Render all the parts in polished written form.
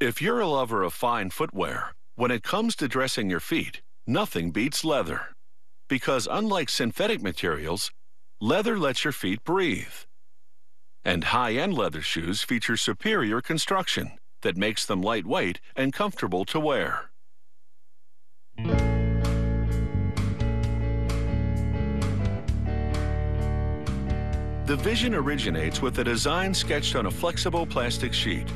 If you're a lover of fine footwear, when it comes to dressing your feet, nothing beats leather. Because unlike synthetic materials, leather lets your feet breathe. And high-end leather shoes feature superior construction that makes them lightweight and comfortable to wear. The vision originates with a design sketched on a flexible plastic sheet.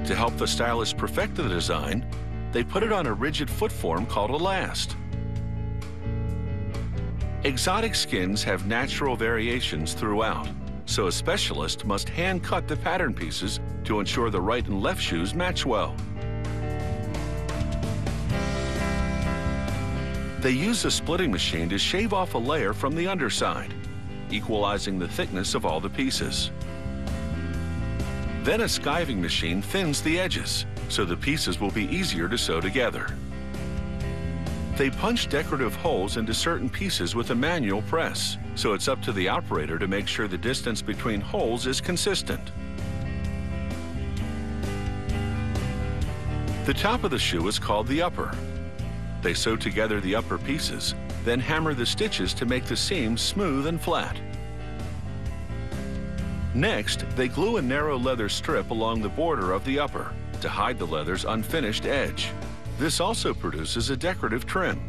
To help the stylist perfect the design, they put it on a rigid foot form called a last. Exotic skins have natural variations throughout, so a specialist must hand-cut the pattern pieces to ensure the right and left shoes match well. They use a splitting machine to shave off a layer from the underside, equalizing the thickness of all the pieces. Then a skiving machine thins the edges, so the pieces will be easier to sew together. They punch decorative holes into certain pieces with a manual press, so it's up to the operator to make sure the distance between holes is consistent. The top of the shoe is called the upper. They sew together the upper pieces, then hammer the stitches to make the seams smooth and flat. Next, they glue a narrow leather strip along the border of the upper to hide the leather's unfinished edge. This also produces a decorative trim.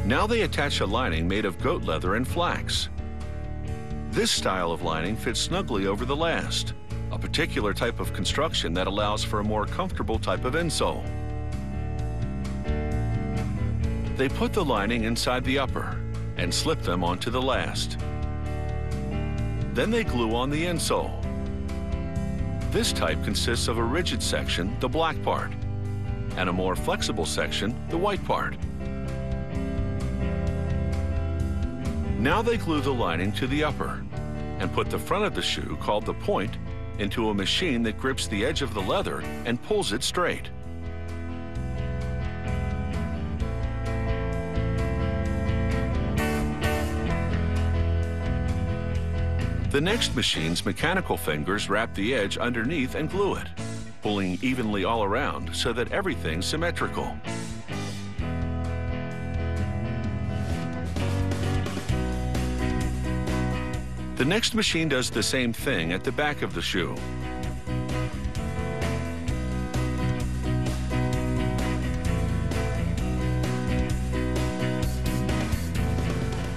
Now they attach a lining made of goat leather and flax. This style of lining fits snugly over the last, a particular type of construction that allows for a more comfortable type of insole. They put the lining inside the upper and slip them onto the last. Then they glue on the insole. This type consists of a rigid section, the black part, and a more flexible section, the white part. Now they glue the lining to the upper and put the front of the shoe, called the point, into a machine that grips the edge of the leather and pulls it straight. The next machine's mechanical fingers wrap the edge underneath and glue it, pulling evenly all around so that everything's symmetrical. The next machine does the same thing at the back of the shoe.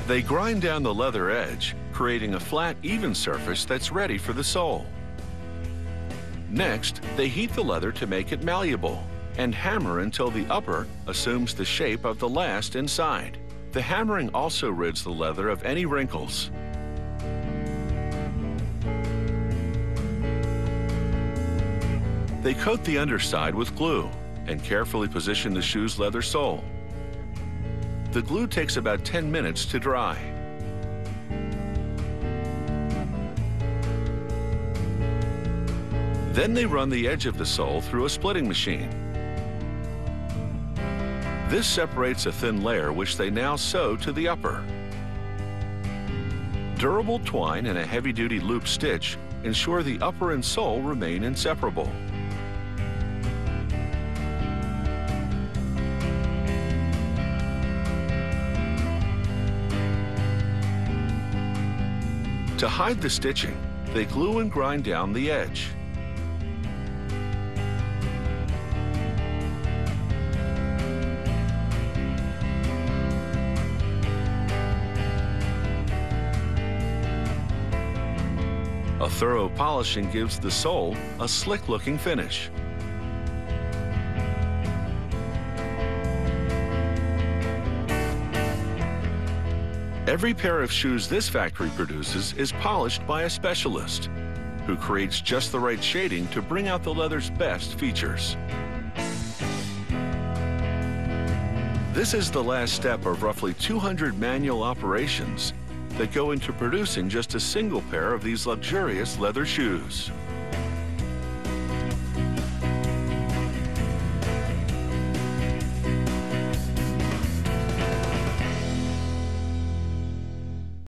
They grind down the leather edge, creating a flat, even surface that's ready for the sole. Next, they heat the leather to make it malleable and hammer until the upper assumes the shape of the last inside. The hammering also rids the leather of any wrinkles. They coat the underside with glue and carefully position the shoe's leather sole. The glue takes about 10 minutes to dry. Then they run the edge of the sole through a splitting machine. This separates a thin layer which they now sew to the upper. Durable twine and a heavy-duty loop stitch ensure the upper and sole remain inseparable. To hide the stitching, they glue and grind down the edge. A thorough polishing gives the sole a slick-looking finish. Every pair of shoes this factory produces is polished by a specialist who creates just the right shading to bring out the leather's best features. This is the last step of roughly 200 manual operations that go into producing just a single pair of these luxurious leather shoes.